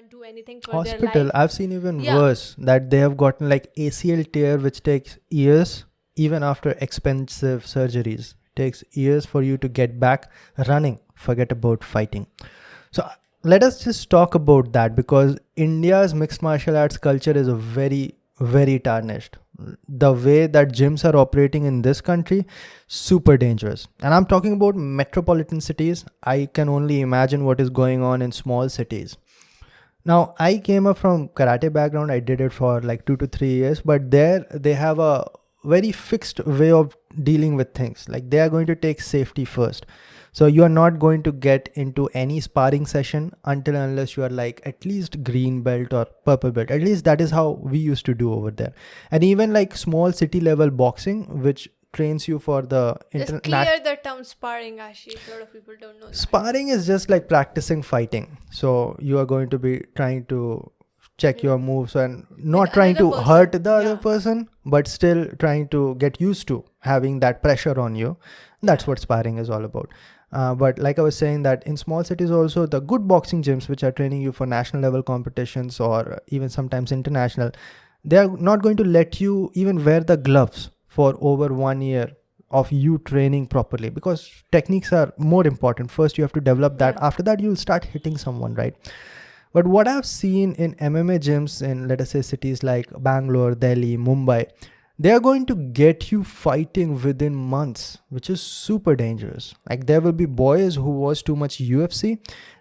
can't do anything for their Hospital, life. I've seen even Yeah. worse, that they have gotten like ACL tear, which takes years, even after expensive surgeries. Takes years for you to get back running. Forget about fighting. So let us just talk about that, because India's mixed martial arts culture is a very, very tarnished. The way that gyms are operating in this country, super dangerous. And I'm talking about metropolitan cities. I can only imagine what is going on in small cities. Now, I came up from karate background. I did it for like 2 to 3 years, but there they have a very fixed way of dealing with things. Like they are going to take safety first. So you are not going to get into any sparring session until unless you are like at least green belt or purple belt. At least that is how we used to do over there. And even like small city level boxing, which trains you for the Just clear the term sparring, Ashish. A lot of people don't know that. Sparring is just like practicing fighting. So you are going to be trying to check your moves and not With trying to another hurt person. the other Yeah. person, but still trying to get used to having that pressure on you. That's what sparring is all about. But like I was saying, that in small cities also, the good boxing gyms which are training you for national level competitions or even sometimes international, they are not going to let you even wear the gloves for over 1 year of you training properly, because techniques are more important. First you have to develop that. Yeah. After that you'll start hitting someone, right? But what I've seen in MMA gyms in, let us say, cities like Bangalore, Delhi, Mumbai, they are going to get you fighting within months, which is super dangerous. Like there will be boys who watch too much UFC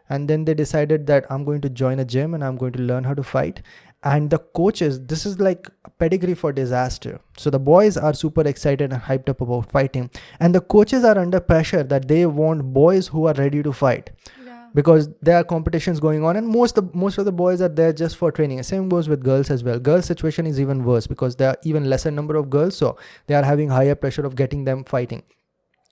and then they decided that I'm going to join a gym and I'm going to learn how to fight. And the coaches, this is like a pedigree for disaster. So the boys are super excited and hyped up about fighting, and the coaches are under pressure that they want boys who are ready to fight, because there are competitions going on, and most of the boys are there just for training. Same goes with girls as well. Girls situation is even worse because there are even lesser number of girls, so they are having higher pressure of getting them fighting.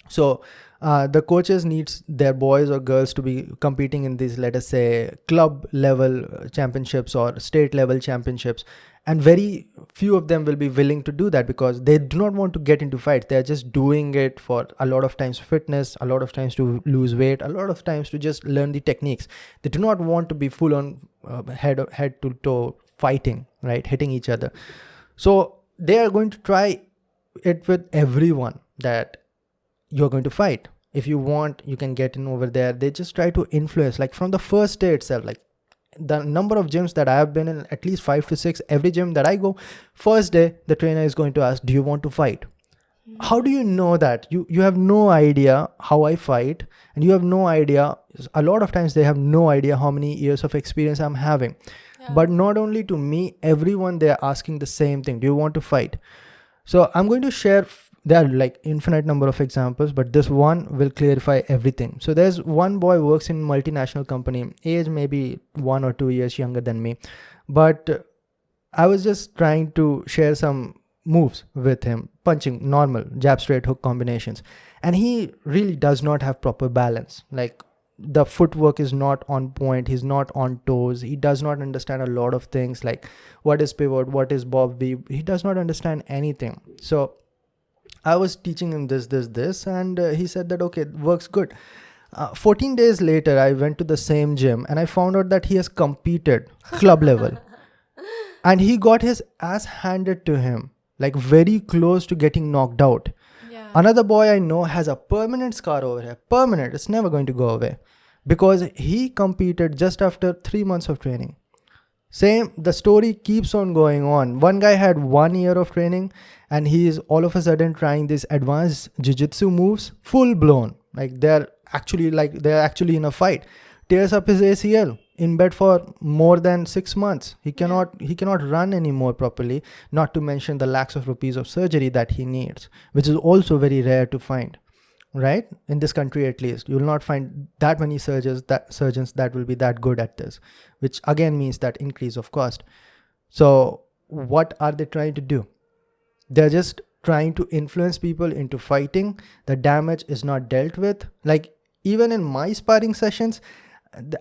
So the coaches needs their boys or girls to be competing in these, let us say, club level championships or state level championships, and very few of them will be willing to do that because they do not want to get into fights. They're just doing it for a lot of times fitness, a lot of times to lose weight, a lot of times to just learn the techniques. They do not want to be full on head to toe fighting, right, hitting each other. So they are going to try it with everyone that you're going to fight. If you want, you can get in over there. They just try to influence, like from the first day itself. Like the number of gyms that I have been in, at least 5 to 6, every gym that I go, first day the trainer is going to ask, do you want to fight? How do you know that? You have no idea how I fight, and you have no idea, a lot of times they have no idea how many years of experience I'm having. But not only to me, everyone, they are asking the same thing, do you want to fight? So I'm going to share, there are like infinite number of examples, but this one will clarify everything. So there's one boy who works in multinational company, age maybe 1 or 2 years younger than me, but I was just trying to share some moves with him, punching normal jab, straight, hook combinations, and he really does not have proper balance. Like the footwork is not on point, he's not on toes, he does not understand a lot of things like what is pivot, what is bob weave, he does not understand anything. So I was teaching him this, and he said that okay, works good. 14 days later I went to the same gym and I found out that he has competed club level and he got his ass handed to him, like very close to getting knocked out. Another boy I know has a permanent scar over here. Permanent. It's never going to go away. Because he competed just after 3 months of training. Same, the story keeps on going on. One guy had 1 year of training and he is all of a sudden trying these advanced jiu-jitsu moves, full blown. Like they're actually in a fight. Tears up his ACL, in bed for more than 6 months. He cannot run anymore properly, not to mention the lakhs of rupees of surgery that he needs, which is also very rare to find, right? In this country at least, you will not find that many surgeons that will be that good at this, which again means that increase of cost. So what are they trying to do? They're just trying to influence people into fighting. The damage is not dealt with. Like even in my sparring sessions,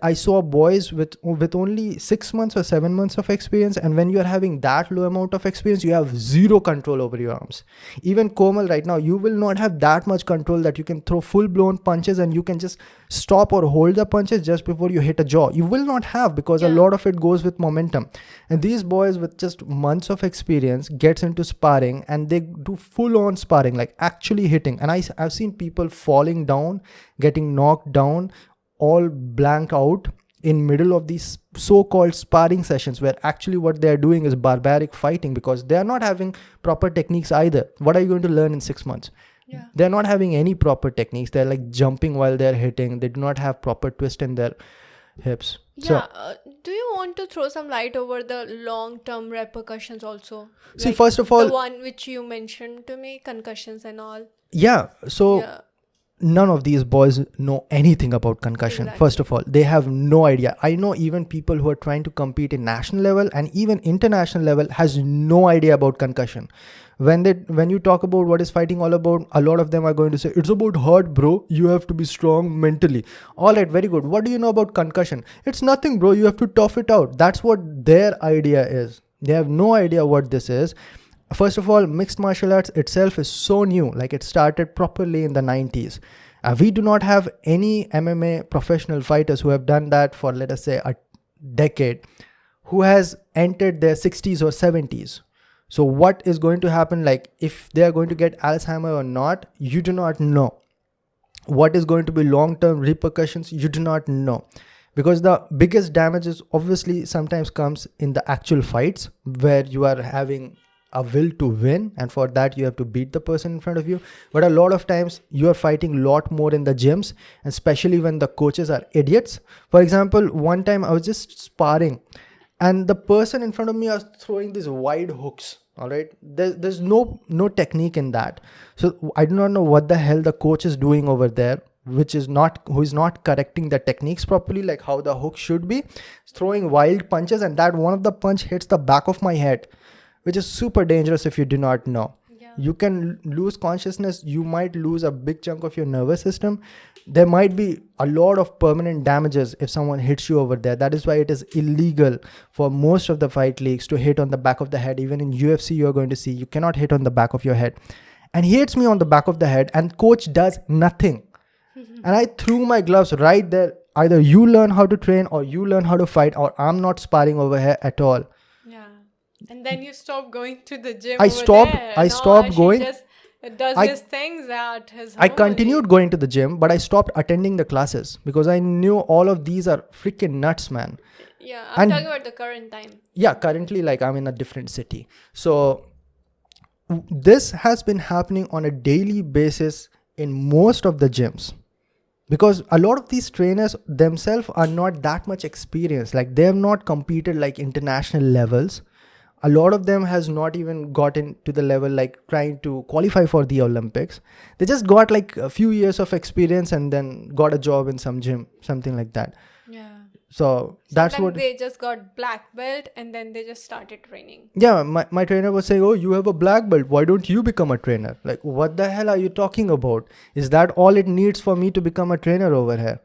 I saw boys with only 6 months or 7 months of experience, and when you are having that low amount of experience, you have zero control over your arms. Even Komal right now, you will not have that much control that you can throw full blown punches and you can just stop or hold the punches just before you hit a jaw. You will not have, because a lot of it goes with momentum. And these boys with just months of experience gets into sparring and they do full on sparring, like actually hitting. And I've seen people falling down, getting knocked down, all blanked out in middle of these so-called sparring sessions, where actually what they are doing is barbaric fighting, because they are not having proper techniques either. What are you going to learn in 6 months? They're not having any proper techniques. They're like jumping while they're hitting. They do not have proper twist in their hips. Do you want to throw some light over the long-term repercussions also? See, first of all, the one which you mentioned to me, concussions and all. None of these boys know anything about concussion. First of all, they have no idea. I know even people who are trying to compete in national level and even international level has no idea about concussion. When you talk about what is fighting all about, a lot of them are going to say, it's about heart, bro. You have to be strong mentally. All right, very good. What do you know about concussion? It's nothing, bro. You have to tough it out. That's what their idea is. They have no idea what this is. First of all, mixed martial arts itself is so new. Like, it started properly in the 90s. We do not have any MMA professional fighters who have done that for, let us say, a decade, who has entered their 60s or 70s. So what is going to happen, like if they are going to get Alzheimer or not, you do not know. What is going to be long-term repercussions, you do not know. Because the biggest damages obviously sometimes comes in the actual fights, where you are having a will to win, and for that you have to beat the person in front of you. But a lot of times you are fighting a lot more in the gyms, especially when the coaches are idiots. For example, one time I was just sparring and the person in front of me was throwing these wide hooks. All right, there's no technique in that. So I do not know what the hell the coach is doing over there, who is not correcting the techniques properly, like how the hook should be. He's throwing wild punches, and that one of the punch hits the back of my head, which is super dangerous if you do not know. You can lose consciousness. You might lose a big chunk of your nervous system. There might be a lot of permanent damages if someone hits you over there. That is why it is illegal for most of the fight leagues to hit on the back of the head. Even in UFC, you're going to see you cannot hit on the back of your head. And he hits me on the back of the head and coach does nothing. And I threw my gloves right there. Either you learn how to train or you learn how to fight, or I'm not sparring over here at all. And then you stop going to the gym. I stopped going. Just does his things at his home. I continued going to the gym, but I stopped attending the classes because I knew all of these are freaking nuts, man. I'm talking about the current time. Currently, like, I'm in a different city. So this has been happening on a daily basis in most of the gyms, because a lot of these trainers themselves are not that much experienced. Like, they have not competed like international levels. A lot of them has not even gotten to the level like trying to qualify for the Olympics. They just got like a few years of experience and then got a job in some gym, something like that. So that's what they just got black belt and then they just started training. My trainer was saying, oh, you have a black belt, why don't you become a trainer? Like, what the hell are you talking about? Is that all it needs for me to become a trainer over here?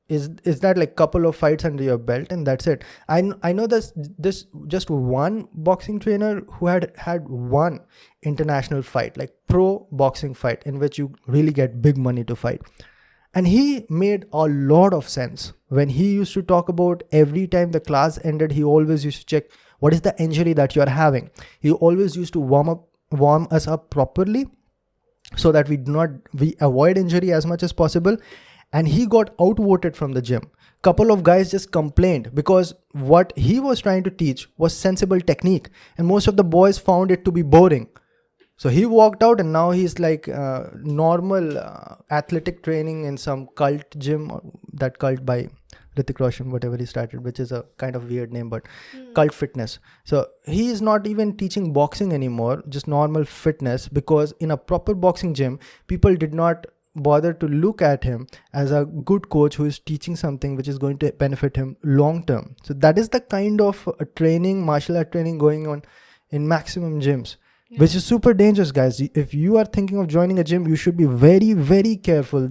Is that like couple of fights under your belt and that's it? I know this just one boxing trainer who had one international fight, like pro boxing fight, in which you really get big money to fight. And he made a lot of sense. When he used to talk about every time the class ended, he always used to check what is the injury that you are having. He always used to warm us up properly so that we avoid injury as much as possible. And he got outvoted from the gym. Couple of guys just complained because what he was trying to teach was sensible technique, and most of the boys found it to be boring. So he walked out, and now he's like normal athletic training in some cult gym, that cult by Hrithik Roshan, whatever he started, which is a kind of weird name, but cult fitness. So he is not even teaching boxing anymore, just normal fitness, because in a proper boxing gym, people did not bother to look at him as a good coach who is teaching something which is going to benefit him long term. So that is the kind of training, martial art training going on in maximum gyms, which is super dangerous, guys. If you are thinking of joining a gym, you should be very, very careful.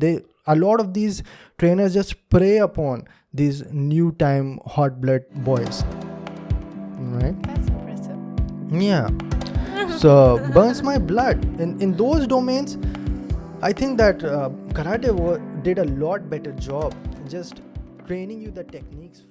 a lot of these trainers just prey upon these new time hot blood boys, right? That's impressive. Yeah. So burns my blood in those domains. I think that karate did a lot better job just training you the techniques